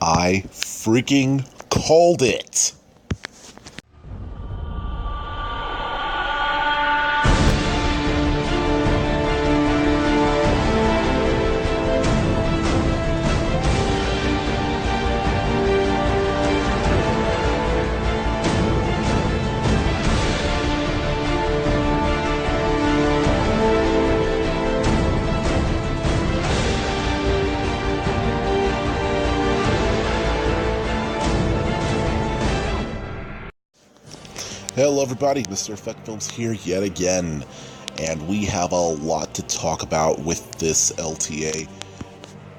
I freaking called it. Hello everybody, Mr. Effect Films here yet again, and we have a lot to talk about with this LTA,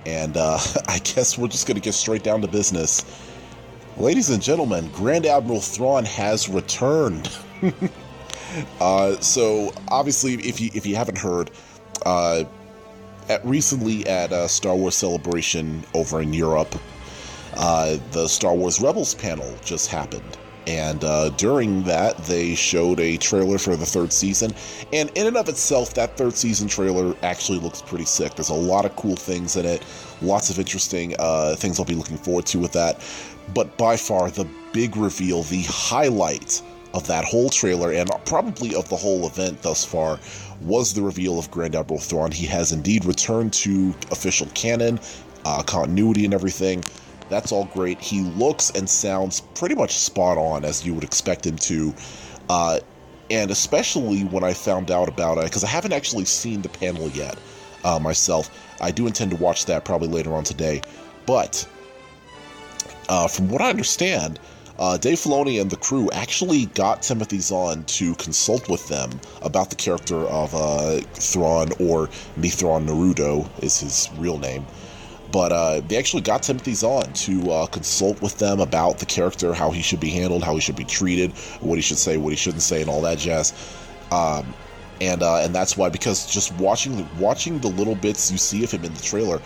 and I guess we're just going to get straight down to business. Ladies and gentlemen, Grand Admiral Thrawn has returned. So obviously, if you haven't heard, recently at Star Wars Celebration over in Europe, the Star Wars Rebels panel just happened. And during that, they showed a trailer for the third season. And in and of itself, that third season trailer actually looks pretty sick. There's a lot of cool things in it. Lots of interesting things I'll be looking forward to with that. But by far, the big reveal, the highlight of that whole trailer, and probably of the whole event thus far, was the reveal of Grand Admiral Thrawn. He has indeed returned to official canon, continuity and everything. That's all great. He looks and sounds pretty much spot on as you would expect him to. And especially when I found out about it, because I haven't actually seen the panel yet myself. I do intend to watch that probably later on today. But from what I understand, Dave Filoni and the crew actually got Timothy Zahn to consult with them about the character of Thrawn, or Thrawn Naruto is his real name. But they actually got Timothy Zahn to consult with them about the character, how he should be handled, how he should be treated, what he should say, what he shouldn't say, and all that jazz. And that's why, because just watching the little bits you see of him in the trailer,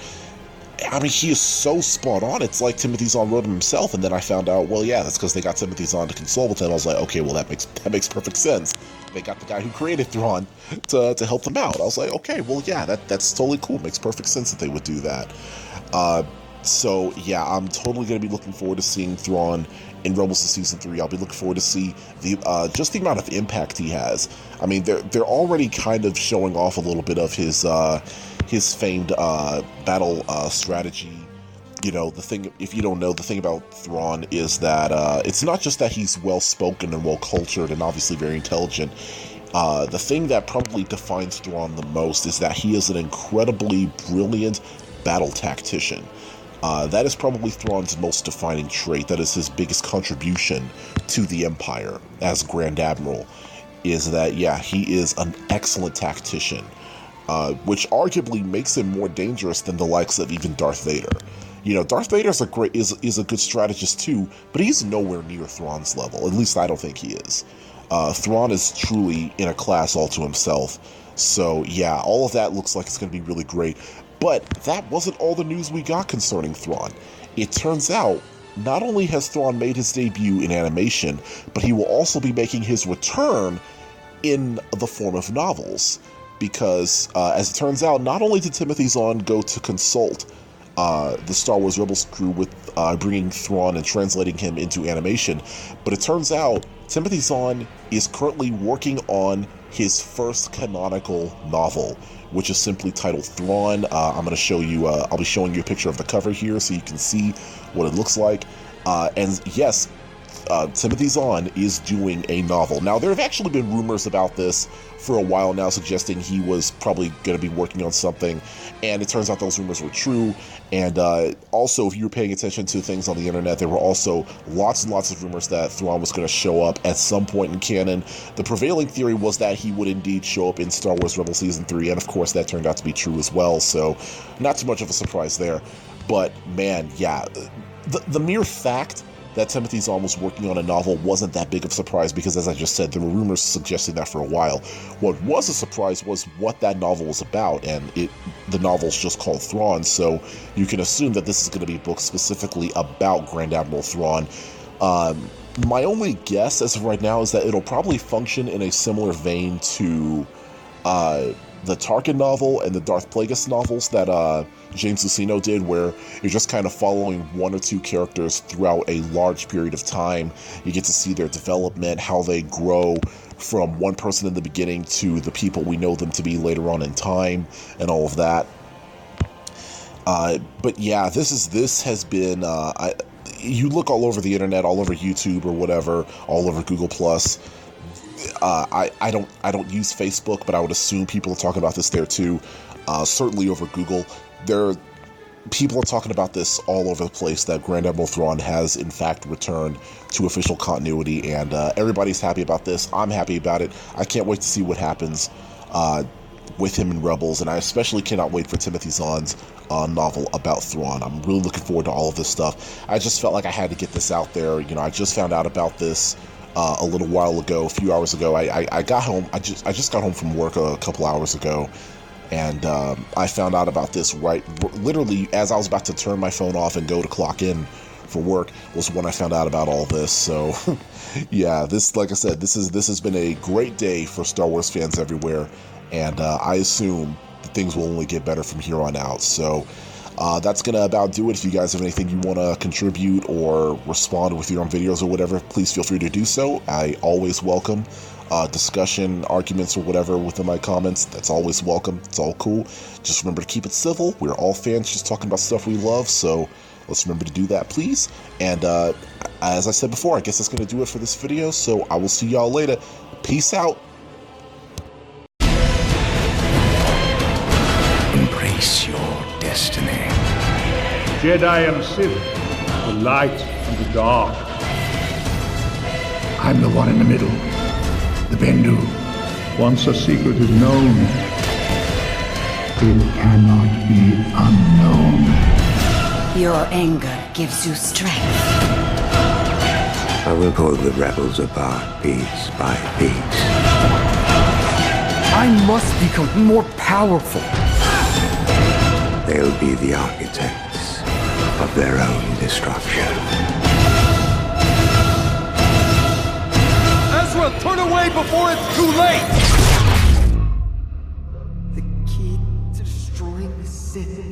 I mean, he is so spot on. It's like Timothy Zahn wrote him himself. And then I found out, well, yeah, that's because they got Timothy Zahn to consult with him. I was like, okay, well, that makes perfect sense. They got the guy who created Thrawn to help them out. I was like, okay, well, yeah, that's totally cool. Makes perfect sense that they would do that. So yeah, I'm totally going to be looking forward to seeing Thrawn in Rebels Season 3. I'll be looking forward to see just the amount of impact he has. I mean, they're already kind of showing off a little bit of his famed battle strategy. You know, the thing, if you don't know, the thing about Thrawn is that it's not just that he's well-spoken and well-cultured and obviously very intelligent. The thing that probably defines Thrawn the most is that he is an incredibly brilliant battle tactician. That is probably Thrawn's most defining trait. That is his biggest contribution to the Empire as Grand Admiral, is that, yeah, he is an excellent tactician, which arguably makes him more dangerous than the likes of even Darth Vader. You know, Darth Vader is a good strategist too, but he's nowhere near Thrawn's level. At least I don't think he is. Thrawn is truly in a class all to himself. So yeah, all of that looks like it's going to be really great. But that wasn't all the news we got concerning Thrawn. It turns out, not only has Thrawn made his debut in animation, but he will also be making his return in the form of novels. Because, as it turns out, not only did Timothy Zahn go to consult the Star Wars Rebels crew with bringing Thrawn and translating him into animation, but it turns out Timothy Zahn is currently working on his first canonical novel, which is simply titled Thrawn. I'm going to show you, I'll be showing you a picture of the cover here so you can see what it looks like. And yes, Timothy Zahn is doing a novel. Now, there have actually been rumors about this for a while now, suggesting he was probably going to be working on something, and it turns out those rumors were true. And also, if you were paying attention to things on the internet, there were also lots and lots of rumors that Thrawn was going to show up at some point in canon. The prevailing theory was that he would indeed show up in Star Wars Rebels Season 3, and of course that turned out to be true as well, so not too much of a surprise there. But man, yeah, the mere fact that Timothy Zahn was working on a novel wasn't that big of a surprise, because as I just said, there were rumors suggesting that for a while. What was a surprise was what that novel was about, and the novel's just called Thrawn, so you can assume that this is going to be a book specifically about Grand Admiral Thrawn. My only guess as of right now is that it'll probably function in a similar vein to the Tarkin novel and the Darth Plagueis novels that James Luceno did, where you're just kind of following one or two characters throughout a large period of time. You get to see their development, how they grow from one person in the beginning to the people we know them to be later on in time, and all of that. But yeah, this has been, you look all over the internet, all over YouTube or whatever, all over Google Plus. I don't use Facebook, but I would assume people are talking about this there too. Certainly over Google, people are talking about this all over the place, that Grand Admiral Thrawn has in fact returned to official continuity, and everybody's happy about this. I'm happy about it. I can't wait to see what happens with him in Rebels, and I especially cannot wait for Timothy Zahn's novel about Thrawn. I'm really looking forward to all of this stuff. I just felt like I had to get this out there. You know, I just found out about this a little while ago, a few hours ago. I got home. I just got home from work a couple hours ago, and I found out about this literally as I was about to turn my phone off and go to clock in for work was when I found out about all this. So yeah, this, like I said, this has been a great day for Star Wars fans everywhere, and I assume that things will only get better from here on out. So that's gonna about do it. If you guys have anything you want to contribute or respond with your own videos or whatever, please feel free to do so. I always welcome discussion, arguments, or whatever within my comments. That's always welcome. It's all cool. Just remember to keep it civil. We're all fans, just talking about stuff we love, so let's remember to do that, please. And as I said before, I guess that's gonna do it for this video, so I will see y'all later. Peace out. Embrace your destiny. Jedi and Sith, the light and the dark. I'm the one in the middle, the Bendu. Once a secret is known, It cannot be unknown. Your anger gives you strength. I will pull the rebels apart piece by piece. I must become more powerful. They'll be the architects of their own destruction. Ezra, turn away before it's too late! The key to destroying the Sith